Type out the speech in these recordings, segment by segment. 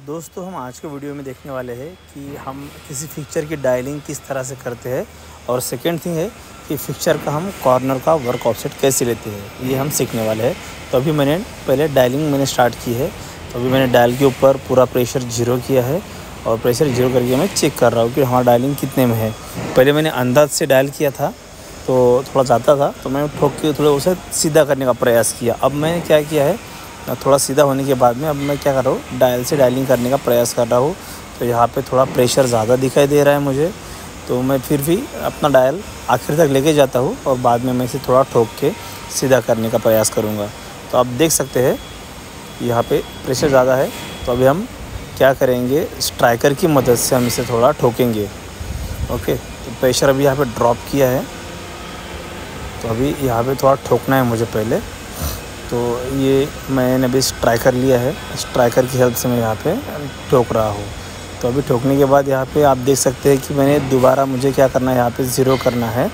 दोस्तों हम आज के वीडियो में देखने वाले हैं कि हम किसी फिक्चर की डायलिंग किस तरह से करते हैं और सेकंड थिंग है कि फिक्चर का हम कॉर्नर का वर्क ऑफसेट कैसे लेते हैं, ये हम सीखने वाले हैं। तो अभी मैंने पहले डायलिंग स्टार्ट की है। तो अभी मैंने डायल के ऊपर पूरा प्रेशर 0 किया है और प्रेशर 0 करके मैं चेक कर रहा हूँ कि हमारा डायलिंग कितने में है। पहले मैंने अंदाज से डायल किया था तो थोड़ा ज़्यादा था, तो मैं ठोक के थोड़ा उसे सीधा करने का प्रयास किया। अब मैंने क्या किया है, थोड़ा सीधा होने के बाद में अब मैं क्या कर रहा हूँ, डायल से डायलिंग करने का प्रयास कर रहा हूँ। तो यहाँ पे थोड़ा प्रेशर ज़्यादा दिखाई दे रहा है मुझे, तो मैं फिर भी अपना डायल आखिर तक लेके जाता हूँ और बाद में मैं इसे थोड़ा ठोक के सीधा करने का प्रयास करूँगा। तो आप देख सकते हैं यहाँ पे प्रेशर ज़्यादा है। तो अभी हम क्या करेंगे, स्ट्राइकर की मदद से हम इसे थोड़ा ठोकेंगे। ओके, तो प्रेशर अभी यहाँ पे ड्रॉप किया है। तो अभी यहाँ पे थोड़ा ठोकना है मुझे पहले। तो ये मैंने अभी स्ट्राइकर लिया है, स्ट्राइकर की हेल्प से मैं यहाँ पे ठोक रहा हूँ। तो अभी ठोकने के बाद यहाँ पे आप देख सकते हैं कि मैंने दोबारा मुझे क्या करना है, यहाँ पे 0 करना है।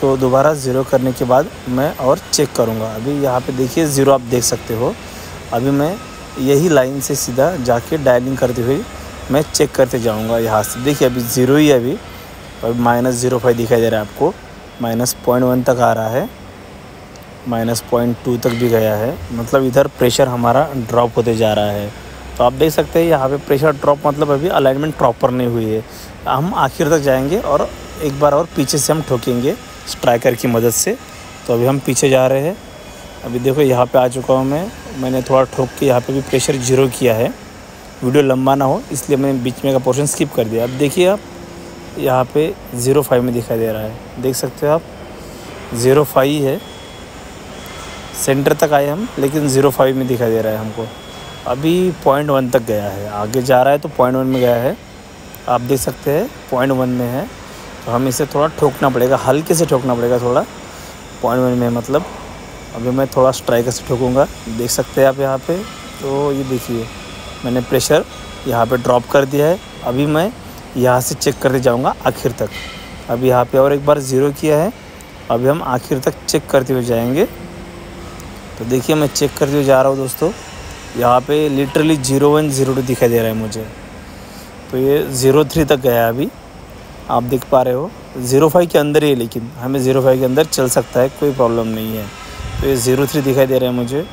तो दोबारा 0 करने के बाद मैं और चेक करूँगा। अभी यहाँ पे देखिए 0 आप देख सकते हो। अभी मैं यही लाइन से सीधा जाके डायलिंग करते हुए मैं चेक करते जाऊँगा यहाँ से। देखिए अभी 0 ही है, अभी -0.5 दिखाई दे रहा है आपको, -0.1 तक आ रहा है, -0.2 तक भी गया है। मतलब इधर प्रेशर हमारा ड्रॉप होते जा रहा है। तो आप देख सकते हैं यहाँ पे प्रेशर ड्रॉप मतलब अभी अलाइनमेंट प्रॉपर नहीं हुई है। हम आखिर तक जाएंगे और एक बार और पीछे से हम ठोकेंगे स्ट्राइकर की मदद से। तो अभी हम पीछे जा रहे हैं। अभी देखो यहाँ पे आ चुका हूँ मैंने थोड़ा ठोक के यहाँ पे भी प्रेशर 0 किया है। वीडियो लंबा ना हो इसलिए मैंने बीच में का पोर्शन स्किप कर दिया। अब देखिए आप यहाँ पे 0.5 में दिखाई दे रहा है, देख सकते हो आप 0.5 है। सेंटर तक आए हम, लेकिन 0.5 में दिखाई दे रहा है हमको। अभी 0.1 तक गया है, आगे जा रहा है तो 0.1 में गया है। आप देख सकते हैं 0.1 में है। तो हम इसे थोड़ा ठोकना पड़ेगा, हल्के से ठोकना पड़ेगा थोड़ा। 0.1 में मतलब अभी मैं थोड़ा स्ट्राइकर से ठोकूँगा, देख सकते हैं आप यहाँ पे। तो ये देखिए मैंने प्रेशर यहाँ पे ड्रॉप कर दिया है। अभी मैं यहाँ से चेक करते जाऊँगा आखिर तक। अभी यहाँ पे और एक बार 0 किया है। अभी हम आखिर तक चेक करते हुए जाएंगे। तो देखिए मैं चेक करते हुए जा रहा हूँ दोस्तों। यहाँ पे लिटरली 0.1 0.2 दिखाई दे रहा है मुझे। तो ये 0.3 तक गया है अभी, आप देख पा रहे हो। 0.5 के अंदर ही है, लेकिन हमें 0.5 के अंदर चल सकता है, कोई प्रॉब्लम नहीं है। तो ये 0.3 दिखाई दे रहा है मुझे।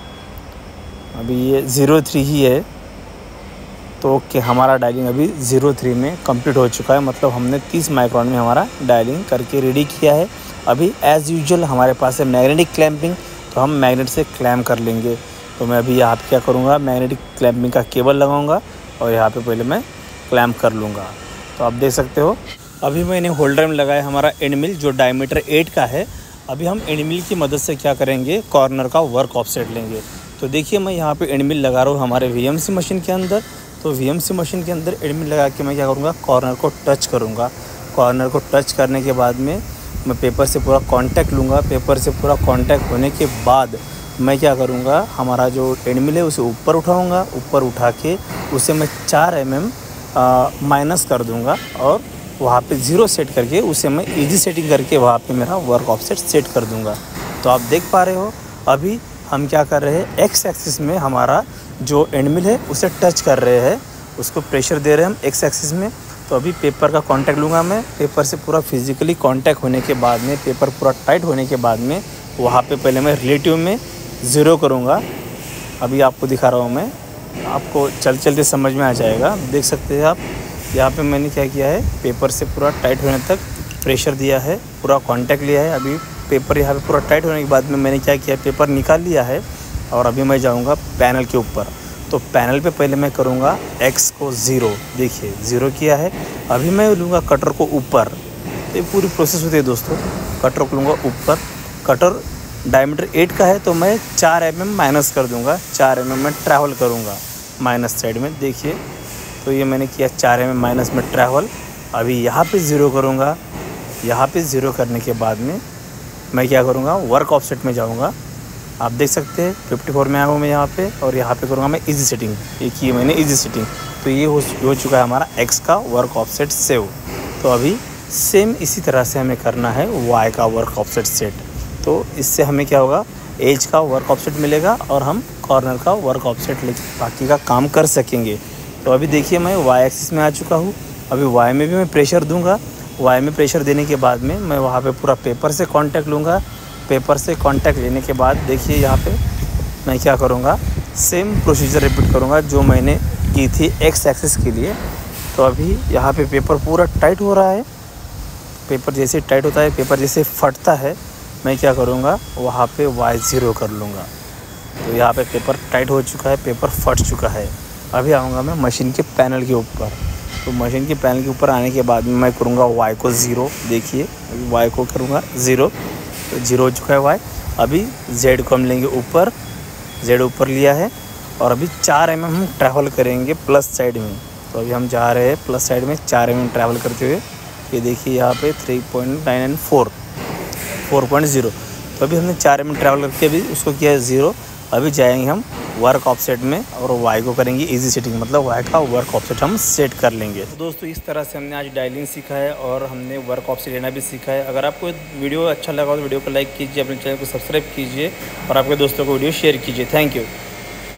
अभी ये 0.3 ही है। तो ओके, हमारा डायलिंग अभी 0.3 में कंप्लीट हो चुका है। मतलब हमने 30 माइक्रोन में हमारा डायलिंग करके रेडी किया है। अभी एज़ यूजुअल हमारे पास है मैग्नेटिक क्लैंपिंग, तो हम मैग्नेट से क्लैम्प कर लेंगे। तो मैं अभी यहाँ पे क्या करूँगा, मैग्नेटिक क्लैंपिंग का केबल लगाऊंगा और यहाँ पे पहले मैं क्लैम्प कर लूँगा। तो आप देख सकते हो अभी मैंने होल्डर में लगाया हमारा एंड मिल जो डायमीटर 8 का है। अभी हम एंड मिल की मदद से क्या करेंगे, कॉर्नर का वर्क ऑफसेट लेंगे। तो देखिए मैं यहाँ पे एंड मिल लगा रहा हूँ हमारे VMC मशीन के अंदर। तो VMC मशीन के अंदर एंड मिल लगा के मैं क्या करूँगा, कॉर्नर को टच करूँगा। कॉर्नर को टच करने के बाद में मैं पेपर से पूरा कांटेक्ट लूँगा। पेपर से पूरा कांटेक्ट होने के बाद मैं क्या करूँगा, हमारा जो एंड मिल है उसे ऊपर उठाऊँगा। ऊपर उठा के उसे मैं 4 mm माइनस कर दूँगा और वहाँ पे 0 सेट करके उसे मैं इजी सेटिंग करके वहाँ पे मेरा वर्क ऑफसेट सेट कर दूँगा। तो आप देख पा रहे हो अभी हम क्या कर रहे हैं, एक्स एक्सिस में हमारा जो एंड मिल है उसे टच कर रहे हैं, उसको प्रेशर दे रहे हैं हम एक्स एक्सिस में। तो अभी पेपर का कांटेक्ट लूँगा मैं। पेपर से पूरा फिजिकली कांटेक्ट होने के बाद में, पेपर पूरा टाइट होने के बाद में वहाँ पे पहले मैं रिलेटिव में 0 करूँगा। अभी आपको दिखा रहा हूँ मैं, आपको चलते समझ में आ जाएगा। देख सकते हैं आप यहाँ पे मैंने क्या किया है, पेपर से पूरा टाइट होने तक प्रेशर दिया है, पूरा कांटेक्ट लिया है। अभी पेपर यहाँ पे पूरा टाइट होने के बाद में मैंने क्या किया, पेपर निकाल लिया है और अभी मैं जाऊँगा पैनल के ऊपर। तो पैनल पे पहले मैं करूँगा X को 0, देखिए 0 किया है। अभी मैं लूँगा कटर को ऊपर। तो ये पूरी प्रोसेस होती है दोस्तों। कटर को लूँगा ऊपर, कटर डायमीटर 8 का है तो मैं 4 mm माइनस कर दूँगा। 4 mm में ट्रैवल करूँगा माइनस साइड में, देखिए। तो ये मैंने किया 4 mm माइनस में ट्रैवल। अभी यहाँ पे 0 करूँगा। यहाँ पे 0 करने के बाद में मैं क्या करूँगा, वर्क ऑफसेट में जाऊँगा। आप देख सकते हैं 54 में आया हूँ मैं यहाँ पे और यहाँ पे करूँगा मैं इजी सेटिंग। ये की मैंने इजी सेटिंग। तो ये हो चुका है हमारा X का वर्क ऑफसेट सेव। तो अभी सेम इसी तरह से हमें करना है Y का वर्क ऑफसेट सेट। तो इससे हमें क्या होगा, एज का वर्क ऑफसेट मिलेगा और हम कॉर्नर का वर्क ऑफसेट लेके बाकी का काम कर सकेंगे। तो अभी देखिए मैं वाई एक्सिस में आ चुका हूँ। अभी वाई में भी मैं प्रेशर दूंगा। वाई में प्रेशर देने के बाद में मैं वहाँ पे पूरा पेपर से कांटेक्ट लूँगा। पेपर से कांटेक्ट लेने के बाद देखिए यहाँ पे मैं क्या करूँगा, सेम प्रोसीजर रिपीट करूँगा जो मैंने की थी एक्स एक्सिस के लिए। तो अभी यहाँ पे पेपर पूरा टाइट हो रहा है। पेपर जैसे टाइट होता है, पेपर जैसे फटता है, मैं क्या करूँगा वहाँ पे y0 कर लूँगा। तो यहाँ पे पेपर टाइट हो चुका है, पेपर फट चुका है। अभी आऊँगा मैं मशीन के पैनल के ऊपर। तो मशीन के पैनल के ऊपर आने के बाद मैं करूँगा y को 0। देखिए अभी y को करूँगा 0, तो 0 हो चुका है y। अभी z को हम लेंगे ऊपर, z ऊपर लिया है और अभी 4 mm हम ट्रैवल करेंगे प्लस साइड में। तो अभी हम जा रहे हैं प्लस साइड में 4 mm ट्रैवल करते हुए। ये देखिए यहाँ पे 3.994 4.0। तो अभी हमने 4 mm ट्रैवल करके अभी उसको किया है 0। अभी जाएंगे हम वर्क ऑफसेट में और वाई को करेंगे इजी सेटिंग, मतलब वाई का वर्क ऑफसेट हम सेट कर लेंगे। तो दोस्तों इस तरह से हमने आज डायलिंग सीखा है और हमने वर्क ऑफसेट लेना भी सीखा है। अगर आपको वीडियो अच्छा लगा तो वीडियो को लाइक कीजिए, अपने चैनल को सब्सक्राइब कीजिए और आपके दोस्तों को वीडियो शेयर कीजिए। Thank you.